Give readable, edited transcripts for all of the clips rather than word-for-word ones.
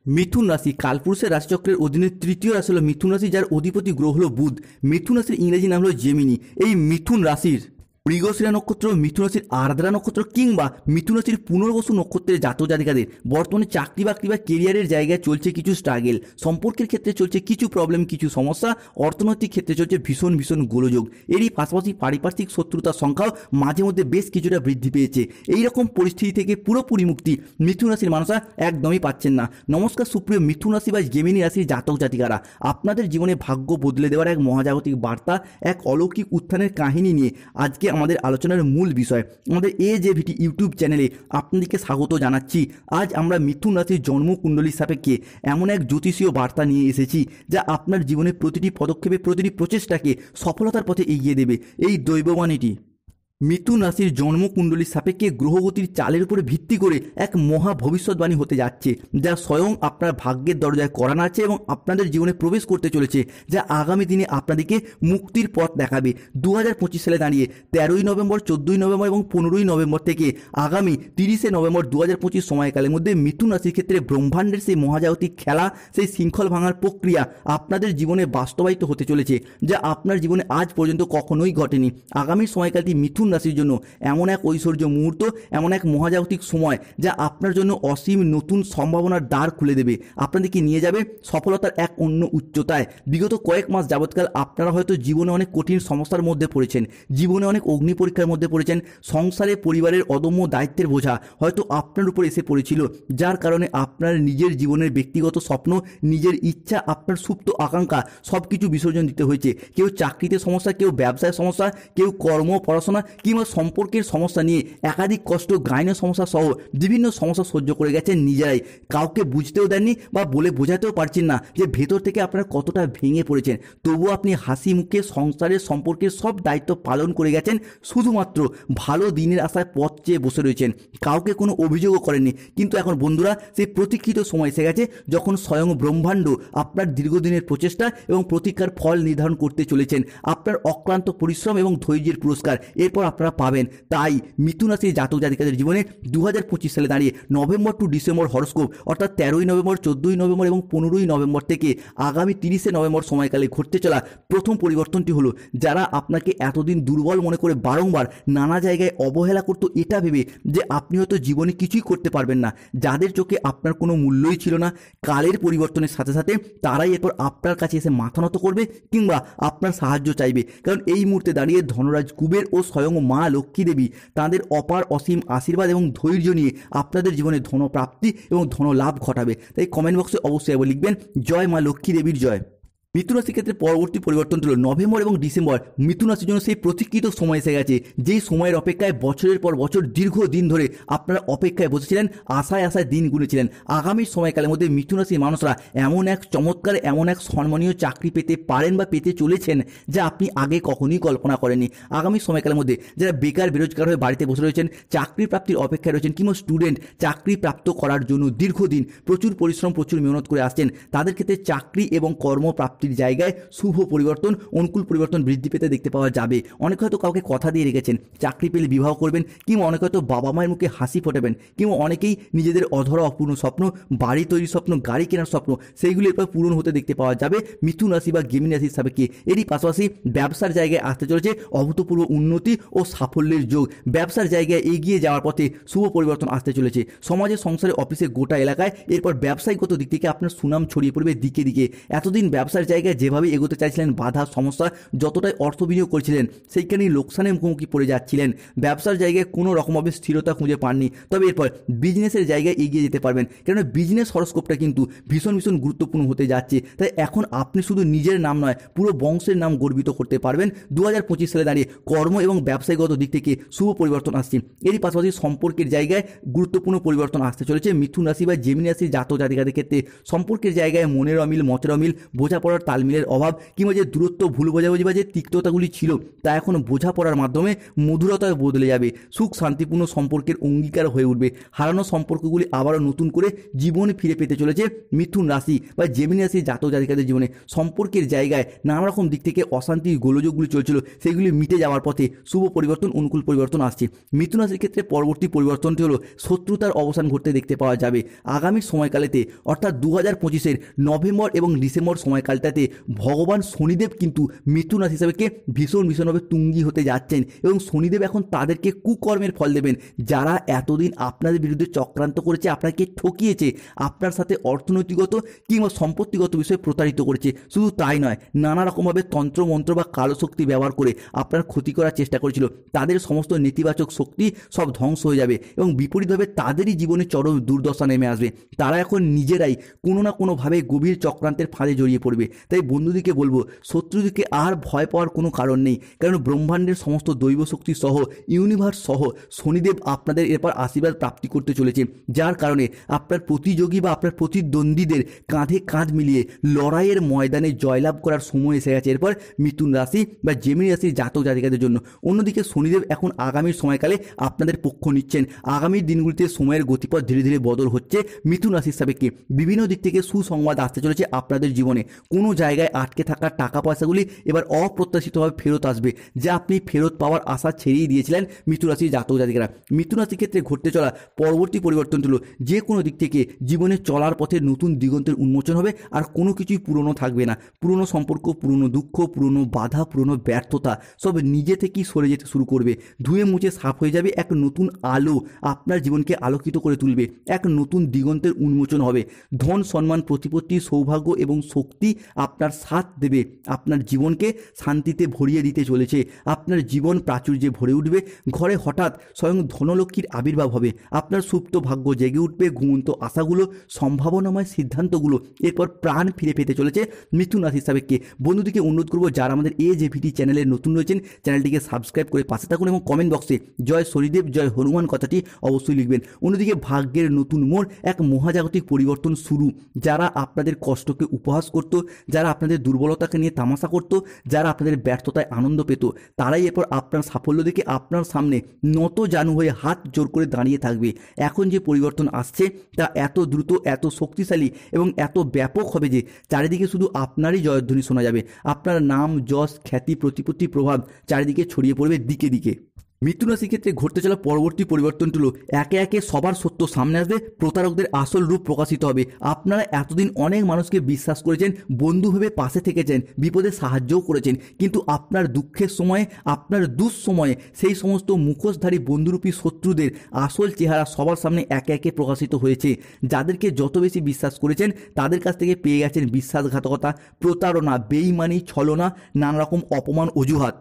মিথুন রাশি কালপুরুষের রাশিচক্রের অধীনে তৃতীয় রাশি হলো মিথুন রাশি, যার অধিপতি গ্রহ হলো বুধ। মিথুন রাশির ইংরেজি নাম হলো জেমিনি। এই মিথুন রাশির মৃগশিরা নক্ষত্র, মিথুন রাশির আর্দ্রা নক্ষত্র কিংবা মিথুন রাশির পুনর্বসু নক্ষত্রের জাতক জাতিকাদের বর্তমানে চাকরি বাকরি বা কেরিয়ারের জায়গায় চলছে কিছু স্ট্রাগেল, সম্পর্কের ক্ষেত্রে চলছে কিছু প্রবলেম, কিছু সমস্যা, অর্থনৈতিক ক্ষেত্রে চলছে ভীষণ ভীষণ গোলযোগ। এরই পাশাপাশি পারিপার্শ্বিক শত্রুতার সংখ্যাও মাঝে মধ্যে বেশ কিছুটা বৃদ্ধি পেয়েছে। এইরকম পরিস্থিতি থেকে পুরোপুরি মুক্তি মিথুন রাশির মানুষরা একদমই পাচ্ছেন না। নমস্কার সুপ্রিয় মিথুন রাশি বা জেমিনি রাশির জাতক জাতিকারা, আপনাদের জীবনে ভাগ্য বদলে দেওয়ার এক মহাজাগতিক বার্তা, এক অলৌকিক উত্থানের কাহিনী নিয়ে আজকে আমাদের আলোচনার মূল বিষয়। আমাদের AJVT ইউটিউব চ্যানেলে আপনাদেরকে স্বাগত জানাচ্ছি। আজ আমরা মিথুন রাশির জন্মকুণ্ডলীর সাপেক্ষে এমন এক জ্যোতিষীয় বার্তা নিয়ে এসেছি যা আপনার জীবনের প্রতিটি পদক্ষেপে, প্রতিটি প্রচেষ্টাকে সফলতার পথে এগিয়ে দেবে। এই দৈববাণীটি মিথুন রাশির জন্মকুণ্ডলীর সাপেক্ষে গ্রহগতির চালের উপরে ভিত্তি করে এক মহা ভবিষ্যৎবাণী হতে যাচ্ছে, যা স্বয়ং আপনার ভাগ্যের দরজায় করা নাড়ছে এবং আপনাদের জীবনে প্রবেশ করতে চলেছে, যা আগামী দিনে আপনাদেরকে মুক্তির পথ দেখাবে। 2025 সালে দাঁড়িয়ে 13ই নভেম্বর, 14ই নভেম্বর এবং 15ই নভেম্বর থেকে আগামী 30শে নভেম্বর 2025 সময়কালের মধ্যে মিথুন রাশির ক্ষেত্রে ব্রহ্মাণ্ডের সেই মহাজাগতিক খেলা, সেই শৃঙ্খল ভাঙার প্রক্রিয়া আপনাদের জীবনে বাস্তবায়িত হতে চলেছে, যা আপনার জীবনে আজ পর্যন্ত কখনোই ঘটেনি। আগামী সময়কালটি মিথুন রাশির জন্য এমন এক ঐশ্বর্য মুহূর্ত, এমন এক মহাজাগতিক সময় যা আপনার জন্য অসীম নতুন সম্ভাবনার দ্বার খুলে দেবে, আপনাদেরকে নিয়ে যাবে সফলতার এক অন্য উচ্চতায়। বিগত কয়েক মাস যাবৎকাল আপনারা হয়তো জীবনে অনেক কঠিন সমস্যার মধ্যে পড়েছেন, জীবনে অনেক অগ্নি পরীক্ষার মধ্যে পড়েছেন, সংসারে পরিবারের অদম্য দায়িত্বের বোঝা হয়তো আপনার উপর এসে পড়েছিল, যার কারণে আপনার নিজের জীবনের ব্যক্তিগত স্বপ্ন, নিজের ইচ্ছা, আপনার সুপ্ত আকাঙ্ক্ষা সব কিছু বিসর্জন দিতে হয়েছে। কেউ চাকরিতে সমস্যা, কেউ ব্যবসায় সমস্যা, কেউ কর্ম পড়াশোনা কিংবা সম্পর্কের সমস্যা নিয়ে একাধিক কষ্ট, গাইনের সমস্যা সহ বিভিন্ন সমস্যা সহ্য করে গেছেন নিজেরাই। কাউকে বুঝতেও দেননি বা বলে বোঝাতেও পারছেন না যে ভেতর থেকে আপনারা কতটা ভেঙে পড়েছেন। তবুও আপনি হাসি মুখে সংসারের সম্পর্কের সব দায়িত্ব পালন করে গেছেন, শুধুমাত্র ভালো দিনের আশায় পথ চেয়ে বসে রয়েছেন, কাউকে কোনো অভিযোগও করেননি। কিন্তু এখন বন্ধুরা, সেই প্রতীক্ষিত সময় এসে গেছে যখন স্বয়ং ব্রহ্মাণ্ড আপনার দীর্ঘদিনের প্রচেষ্টা এবং প্রতীক্ষার ফল নির্ধারণ করতে চলেছেন। আপনার অক্লান্ত পরিশ্রম এবং ধৈর্যের পুরস্কার এরপর আপনারা পাবেন। তাই মিথুন রাশির জাতক জাতিকাদের জীবনে 2025 সালে দাঁড়িয়ে নভেম্বর টু ডিসেম্বর হরস্কোপ অর্থাৎ 13ই নভেম্বর, 14ই নভেম্বর এবং 15ই নভেম্বর থেকে আগামী 30শে নভেম্বর সময়কালে ঘটতে চলা প্রথম পরিবর্তনটি হলো, যারা আপনাকে এতদিন দুর্বল মনে করে বারংবার নানা জায়গায় অবহেলা করতো এটা ভেবে যে আপনি হয়তো জীবনে কিছুই করতে পারবেন না, যাদের চোখে আপনার কোনো মূল্যই ছিল না, কালের পরিবর্তনের সাথে সাথে তারাই এরপর আপনার কাছে এসে মাথা নত করবে কিংবা আপনার সাহায্য চাইবে। কারণ এই মুহূর্তে দাঁড়িয়ে ধনরাজ কুবের ও স্বয়ং মা লক্ষ্মী দেবী তাদের অপার অসীম আশীর্বাদ এবং ধৈর্য নিয়ে আপনাদের জীবনে ধনপ্রাপ্তি এবং ধনলাভ ঘটাবে। তাই কমেন্ট বক্সে অবশ্যই লিখবেন জয় মা লক্ষ্মী দেবীর জয়। মিথুন রাশির ক্ষেত্রে পরবর্তী পরিবর্তনটি হল নভেম্বর এবং ডিসেম্বর। মিথুন রাশির জন্য সেই প্রতীক্ষিত সময় এসে গেছে, যেই সময়ের অপেক্ষায় বছরের পর বছর দীর্ঘদিন ধরে আপনারা অপেক্ষায় বসেছিলেন, আশায় আশায় দিন গুনেছিলেন। আগামী সময়কালের মধ্যে মিথুন রাশির মানুষরা এমন এক চমৎকার, এমন এক সম্মানীয় চাকরি পেতে পারেন বা পেতে চলেছেন যা আপনি আগে কখনোই কল্পনা করেননি। আগামী সময়কালের মধ্যে যারা বেকার বেরোজগার হয়ে বাড়িতে বসে রয়েছেন, চাকরি প্রাপ্তির অপেক্ষায় রয়েছেন কিংবা স্টুডেন্ট চাকরি প্রাপ্ত করার জন্য দীর্ঘদিন প্রচুর পরিশ্রম, প্রচুর মেহনত করে আসছেন, তাদের ক্ষেত্রে চাকরি এবং কর্মপ্রাপ্তি জায়গায় শুভ পরিবর্তন, অনুকূল পরিবর্তন বৃদ্ধি পেতে দেখতে পাওয়া যাবে। অনেকে হয়তো কাউকে কথা দিয়ে রেখেছেন চাকরি পেলে বিবাহ করবেন, কিংবা অনেকে হয়তো বাবা মায়ের মুখে হাসি ফোটাবেন, কিংবা অনেকেই নিজেদের অধরা অপূর্ণ স্বপ্ন, বাড়ি তৈরির স্বপ্ন, গাড়ি কেনার স্বপ্ন, সেইগুলি এরপর পূরণ হতে দেখতে পাওয়া যাবে মিথুন রাশি বা জেমিনি রাশির সাপেক্ষে। এরই পাশাপাশি ব্যবসার জায়গায় আসতে চলেছে অভূতপূর্ব উন্নতি ও সাফল্যের যোগ। ব্যবসার জায়গায় এগিয়ে যাওয়ার পথে শুভ পরিবর্তন আসতে চলেছে। সমাজে, সংসারে, অফিসে, গোটা এলাকায় এরপর ব্যবসায়িকগত দিক থেকে আপনার সুনাম ছড়িয়ে পড়বে দিকে দিকে। এতদিন ব্যবসার জায়গায় যেভাবে এগোতে চাইছিলেন, বাধা সমস্যা, যতটাই অর্থ বিনিয়োগ করেছিলেন সেইখানেই লোকসানের মুখোমুখি পড়ে যাচ্ছিলেন। ব্যবসার জায়গায় কোনো রকমভাবে স্থিরতা খুঁজে পাননি, তবে এরপর বিজনেসের জায়গায় এগিয়ে যেতে পারবেন, কেননা বিজনেস হরস্কোপটা কিন্তু ভীষণ ভীষণ গুরুত্বপূর্ণ হতে যাচ্ছে। তাই এখন আপনি শুধু নিজের নাম নয়, পুরো বংশের নাম গর্বিত করতে পারবেন। 2025 সালে দাঁড়িয়ে কর্ম এবং ব্যবসায়িকগত দিক থেকে শুভ পরিবর্তন আসছে। এরই পাশাপাশি সম্পর্কের জায়গায় গুরুত্বপূর্ণ পরিবর্তন আসতে চলেছে মিথুন রাশি বা জেমিনি রাশির জাতক জাতিকাদের ক্ষেত্রে। সম্পর্কের জায়গায় মনের অমিল, মতের অমিল, বোঝাপড়ার তালমিলের অভাব কিংবা যে দূরত্ব, ভুল বোঝাবুঝি বা যে তিক্ততাগুলি ছিল তা এখন বোঝাপড়ার মাধ্যমে মধুরতায় বদলে যাবে। সুখ শান্তিপূর্ণ সম্পর্কের অঙ্গীকার হয়ে উঠবে। হারানো সম্পর্কগুলি আবারও নতুন করে জীবন ফিরে পেতে চলেছে মিথুন রাশি বা জেমিনি রাশি জাতক জাতিকাদের জীবনে। সম্পর্কের জায়গায় নানা রকম দিক থেকে অশান্তির গোলযোগগুলি চলছিল, সেগুলি মিটে যাওয়ার পথে শুভ পরিবর্তন, অনুকূল পরিবর্তন আসছে। মিথুন রাশির ক্ষেত্রে পরবর্তী পরিবর্তনটি হলো শত্রুতার অবসান ঘটতে দেখতে পাওয়া যাবে আগামী সময়কালেতে, অর্থাৎ 2025-এর নভেম্বর এবং ডিসেম্বর সময়কালটাতে ভগবান শনিদেব কিন্তু মিথুন রাশি হিসাবেকে ভীষণভাবে তুঙ্গি হতে যাচ্ছেন এবং শনিদেব এখন তাদেরকে কুকর্মের ফল দেবেন যারা এতদিন আপনাদের বিরুদ্ধে চক্রান্ত করেছে, আপনাকে ঠকিয়েছে, আপনার সাথে অর্থনৈতিকগত কিংবা সম্পত্তিগত বিষয়ে প্রতারিত করেছে। শুধু তাই নয়, নানা রকমভাবে তন্ত্রমন্ত্র বা কালো শক্তি ব্যবহার করে আপনার ক্ষতি করার চেষ্টা করেছিল। তাদের সমস্ত নেতিবাচক শক্তি সব ধ্বংস হয়ে যাবে এবং বিপরীতভাবে তাদেরই জীবনে চরম দুর্দশা নেমে আসবে। তারা এখন নিজেরাই কোনো না কোনোভাবে গভীর চক্রান্তের ফাঁদে জড়িয়ে পড়বে। তাই বন্ধুদিকে বলবো, শত্রুদিকে আর ভয় পাওয়ার কোনো কারণ নেই, কারণ ব্রহ্মাণ্ডের সমস্ত দৈব শক্তি সহ, ইউনিভার্স সহ শনিদেব আপনাদের এরপর আশীর্বাদ প্রাপ্তি করতে চলেছে, যার কারণে আপনার প্রতিযোগী বা আপনার প্রতিদ্বন্দ্বীদের কাঁধে কাঁধ মিলিয়ে লড়াইয়ের ময়দানে জয়লাভ করার সময় এসে গেছে এরপর মিথুন রাশি বা জেমিনি রাশির জাতক জাতিকাদের জন্য। অন্যদিকে শনিদেব এখন আগামীর সময়কালে আপনাদের পক্ষ নিচ্ছেন। আগামী দিনগুলিতে সময়ের গতিপথ ধীরে ধীরে বদল হচ্ছে মিথুন রাশির সাপেক্ষে। বিভিন্ন দিক থেকে সুসংবাদ আসতে চলেছে আপনাদের জীবনে। কোনো জায়গায় আটকে থাকা টাকা পয়সাগুলি এবার অপ্রত্যাশিতভাবে ফেরত আসবে, যা আপনি ফেরত পাওয়ার আশা ছেড়েই দিয়েছিলেন মিথুন রাশির জাতক জাতিকারা। মিথুন রাশির ক্ষেত্রে ঘটতে চলা পরবর্তী পরিবর্তন হলো যে কোনো দিক থেকে জীবনে চলার পথে নতুন দিগন্তের উন্মোচন হবে, আর কোনো কিছুই পুরনো থাকবে না। পুরনো সম্পর্ক, পুরনো দুঃখ, পুরনো বাধা, পুরনো ব্যর্থতা সব নিজে থেকেই সরে যেতে শুরু করবে। ধুয়ে মুছে সাফ হয়ে যাবে। এক নতুন আলো আপনার জীবনকে আলোকিত করে তুলবে। এক নতুন দিগন্তের উন্মোচন হবে। ধন, সম্মান, প্রতিপত্তি, সৌভাগ্য এবং শক্তি আপনার সাথ দেবে। আপনার জীবনকে শান্তিতে ভরিয়ে দিতে চলেছে। আপনার জীবন প্রাচুর্যে ভরে উঠবে। ঘরে হঠাৎ স্বয়ং ধনলক্ষ্মীর আবির্ভাব হবে। আপনার সুপ্ত ভাগ্য জেগে উঠবে। ঘুমন্ত আশাগুলো, সম্ভাবনাময় সিদ্ধান্তগুলো এরপর প্রাণ ফিরে পেতে চলেছে মিথুন রাশি সাপেক্ষে। বন্ধুদিকে অনুরোধ করবো, যারা আমাদের AJVT চ্যানেলে নতুন রয়েছেন, চ্যানেলটিকে সাবস্ক্রাইব করে পাশে থাকুন এবং কমেন্ট বক্সে জয় শনিদেব, জয় হনুমান কথাটি অবশ্যই লিখবেন। অন্যদিকে ভাগ্যের নতুন মোড়, এক মহাজাগতিক পরিবর্তন শুরু। যারা আপনাদের কষ্টকে উপহাস করত, যারা আপনাদের দুর্বলতাকে নিয়ে তামাশা করত, যারা আপনাদের ব্যর্থতায় আনন্দ পেত, তারাই এরপর আপনার সাফল্য দেখে আপনার সামনে নত জানু হয়ে হাত জোর করে দাঁড়িয়ে থাকবে। এখন যে পরিবর্তন আসছে তা এত দ্রুত, এত শক্তিশালী এবং এত ব্যাপক হবে যে চারিদিকে শুধু আপনারই জয়ধ্বনি শোনা যাবে। আপনার নাম, যশ, খ্যাতি, প্রতিপত্তি, প্রভাব চারিদিকে ছড়িয়ে পড়বে দিকে দিকে। মিথুন রাশির ক্ষেত্রে ঘটতে চলা পরবর্তী পরিবর্তনটি হলো একে একে সবার সত্য সামনে আসবে। প্রতারকদের আসল রূপ প্রকাশিত হবে। আপনারা এতদিন অনেক মানুষকে বিশ্বাস করেছেন, বন্ধু ভেবে পাশে থেকেছেন, বিপদে সাহায্যও করেছেন, কিন্তু আপনার দুঃখের সময়ে, আপনার দুঃসময়ে সেই সমস্ত মুখোশধারী বন্ধুরূপী শত্রুদের আসল চেহারা সবার সামনে একে একে প্রকাশিত হয়েছে। যাদেরকে যত বেশি বিশ্বাস করেছেন তাদের কাছ থেকে পেয়ে গেছেন বিশ্বাসঘাতকতা, প্রতারণা, বেইমানি, ছলনা, নানা রকম অপমান, অজুহাত।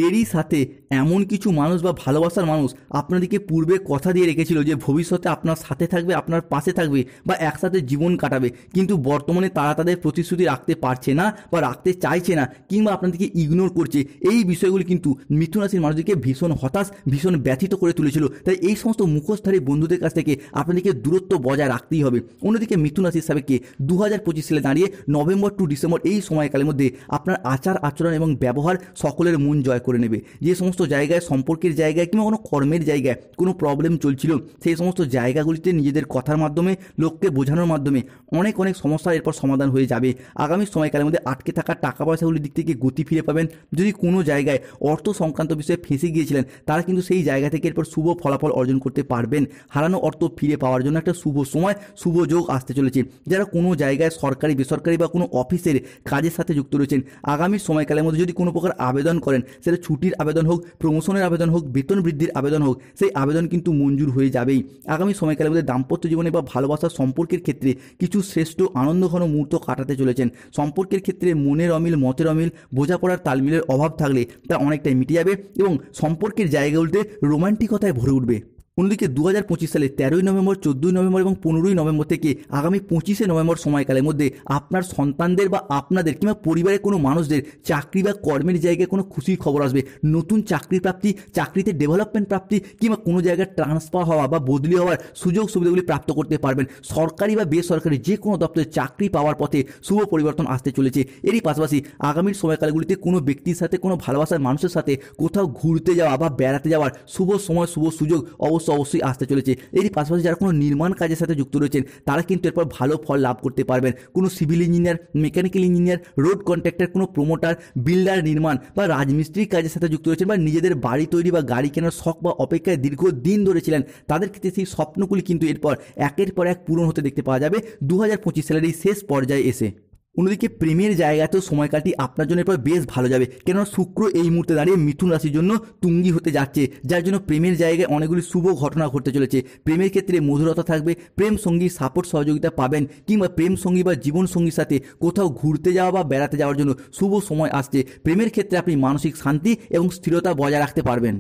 এরই সাথে এমন কিছু মানুষ বা ভালোবাসার মানুষ আপনাদেরকে পূর্বে কথা দিয়ে রেখেছিল যে ভবিষ্যতে আপনার সাথে থাকবে, আপনার পাশে থাকবে বা একসাথে জীবন কাটাবে, কিন্তু বর্তমানে তারা তাদের প্রতিশ্রুতি রাখতে পারছে না বা রাখতে চাইছে না, কিংবা আপনাদেরকে ইগনোর করছে। এই বিষয়গুলি কিন্তু মিথুন রাশির মানুষদেরকে ভীষণ হতাশ, ভীষণ ব্যথিত করে তুলেছিল। তাই এই সমস্ত মুখোশধারী বন্ধুদের কাছ থেকে আপনাদেরকে দূরত্ব বজায় রাখতেই হবে। অন্যদিকে মিথুন রাশির সাপেক্ষে 2025 সালে দাঁড়িয়ে নভেম্বর টু ডিসেম্বর এই সময়কালের মধ্যে আপনার আচার আচরণ এবং ব্যবহার সকলের মন জয় করে নেবে। যে সমস্ত জায়গায়, সম্পর্কের জায়গায় কিংবা কোনো কর্মের জায়গায় কোনো প্রবলেম চলছিল, সেই সমস্ত জায়গাগুলিতে নিজেদের কথার মাধ্যমে, লোককে বোঝানোর মাধ্যমে অনেক সমস্যার এরপর সমাধান হয়ে যাবে। আগামী সময়কালের মধ্যে আটকে থাকা টাকা পয়সাগুলির দিক থেকে গতি ফিরে পাবেন। যদি কোনো জায়গায় অর্থ সংক্রান্ত বিষয়ে ফেঁসে গিয়েছিলেন, তারা কিন্তু সেই জায়গা থেকে এরপর শুভ ফলাফল অর্জন করতে পারবেন। হারানো অর্থ ফিরে পাওয়ার জন্য একটা শুভ সময়, শুভ যোগ আসতে চলেছে। যারা কোনো জায়গায় সরকারি, বেসরকারি বা কোনো অফিসের কাজের সাথে যুক্ত রয়েছেন, আগামী সময়কালের মধ্যে যদি কোনো প্রকার আবেদন করেন, সেটা ছুটির আবেদন হোক, প্রমোশনের আবেদন হোক, বেতন বৃদ্ধির আবেদন হোক, সেই আবেদন কিন্তু মঞ্জুর হয়ে যাবেই। আগামী সময়কালের মধ্যে দাম্পত্য জীবনে বা ভালোবাসার সম্পর্কের ক্ষেত্রে কিছু শ্রেষ্ঠ আনন্দঘন মুহূর্ত কাটাতে চলেছেন। সম্পর্কের ক্ষেত্রে মনের অমিল, মতের অমিল, বোঝাপড়ার তালমিলের অভাব থাকলে তা অনেকটাই মিটে যাবে এবং সম্পর্কের জায়গাগুলিতে রোমান্টিকতায় ভরে উঠবে। অন্যদিকে 2025 সালে 13ই নভেম্বর, 14ই নভেম্বর এবং 15ই নভেম্বর থেকে আগামী 25শে নভেম্বর সময়কালের মধ্যে আপনার সন্তানদের বা আপনাদের কিংবা পরিবারের কোনো মানুষদের চাকরি বা কর্মের জায়গায় কোনো খুশির খবর আসবে। নতুন চাকরি প্রাপ্তি, চাকরিতে ডেভেলপমেন্ট প্রাপ্তি কিংবা কোনো জায়গায় ট্রান্সফার হওয়া বা বদলি হওয়ার সুযোগ সুবিধাগুলি প্রাপ্ত করতে পারবেন। সরকারি বা বেসরকারি যে কোনো দপ্তরে চাকরি পাওয়ার পথে শুভ পরিবর্তন আসতে চলেছে। এরই পাশাপাশি আগামীর সময়কালগুলিতে কোনো ব্যক্তির সাথে, কোনো ভালোবাসার মানুষের সাথে কোথাও ঘুরতে যাওয়া বা বেড়াতে যাওয়ার শুভ সময়, শুভ সুযোগ অবশ্যই আসতে চলেছে। এরই পাশাপাশি যারা কোনো নির্মাণ কাজের সাথে যুক্ত রয়েছেন তারা কিন্তু এরপর ভালো ফল লাভ করতে পারবেন। কোনো civil engineer, mechanical engineer, road contractor, কোনো প্রমোটার, বিল্ডার, নির্মাণ বা রাজমিস্ত্রির কাজের সাথে যুক্ত রয়েছেন বা নিজেদের বাড়ি তৈরি বা গাড়ি কেনার শখ বা অপেক্ষায় দীর্ঘদিন ধরে ছিলেন, তাদের ক্ষেত্রে সেই স্বপ্নগুলি কিন্তু এরপর একের পর এক পূরণ হতে দেখতে পাওয়া যাবে 2025 সালের এই শেষ পর্যায়ে এসে। অন্যদিকে প্রেমের জায়গাতেও সময়কালটি আপনার জন্য এরপর বেশ ভালো যাবে, কেননা শুক্র এই মুহূর্তে দাঁড়িয়ে মিথুন রাশির জন্য তুঙ্গি হতে যাচ্ছে, যার জন্য প্রেমের জায়গায় অনেকগুলি শুভ ঘটনা ঘটতে চলেছে। প্রেমের ক্ষেত্রে মধুরতা থাকবে, প্রেম সঙ্গীর সাপোর্ট সহযোগিতা পাবেন কিংবা প্রেম সঙ্গী বা জীবন সঙ্গীর সাথে কোথাও ঘুরতে যাওয়া বা বেড়াতে যাওয়ার জন্য শুভ সময় আসছে। প্রেমের ক্ষেত্রে আপনি মানসিক শান্তি এবং স্থিরতা বজায় রাখতে পারবেন।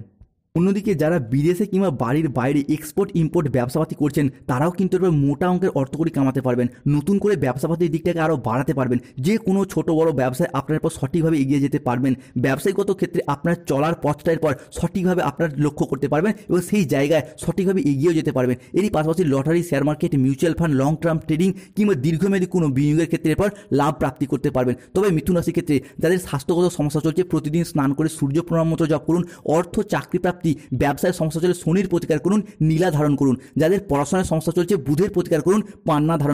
অন্যদিকে যারা বিদেশে কিংবা বাড়ির বাইরে এক্সপোর্ট ইম্পোর্ট ব্যবসাপাতি করছেন তারাও কিন্তু এবার মোটা অঙ্কের অর্থকড়ি কামাতে পারবেন, নতুন করে ব্যবসাপাতির দিকটাকে আরও বাড়াতে পারবেন। যে কোনো ছোট বড় ব্যবসায় আপনার পর সঠিকভাবে এগিয়ে যেতে পারবেন। ব্যবসায়িকগত ক্ষেত্রে আপনার চলার পথটার পর সঠিকভাবে আপনার লক্ষ্য করতে পারবেন এবং সেই জায়গায় সঠিকভাবে এগিয়েও যেতে পারবেন। এরই পাশাপাশি lottery, share market, mutual fund, long term trading কিংবা দীর্ঘমেয়াদী কোনো বিনিয়োগের ক্ষেত্রে এরপর লাভ প্রাপ্তি করতে পারবেন। তবে মিথুন রাশির ক্ষেত্রে যাদের স্বাস্থ্যগত সমস্যা চলছে প্রতিদিন স্নান করে সূর্য প্রণাম মন্ত্র জপ করুন। অর্থ, চাকরি প্রাপ্তি, ব্যবসায় সমস্যা চলে শনির প্রতিকার করুন, নীলা ধারণ করুন। যাদের পড়াশোনার সমস্যা চলছে বুধের প্রতিকার করুন, পান্না ধারণ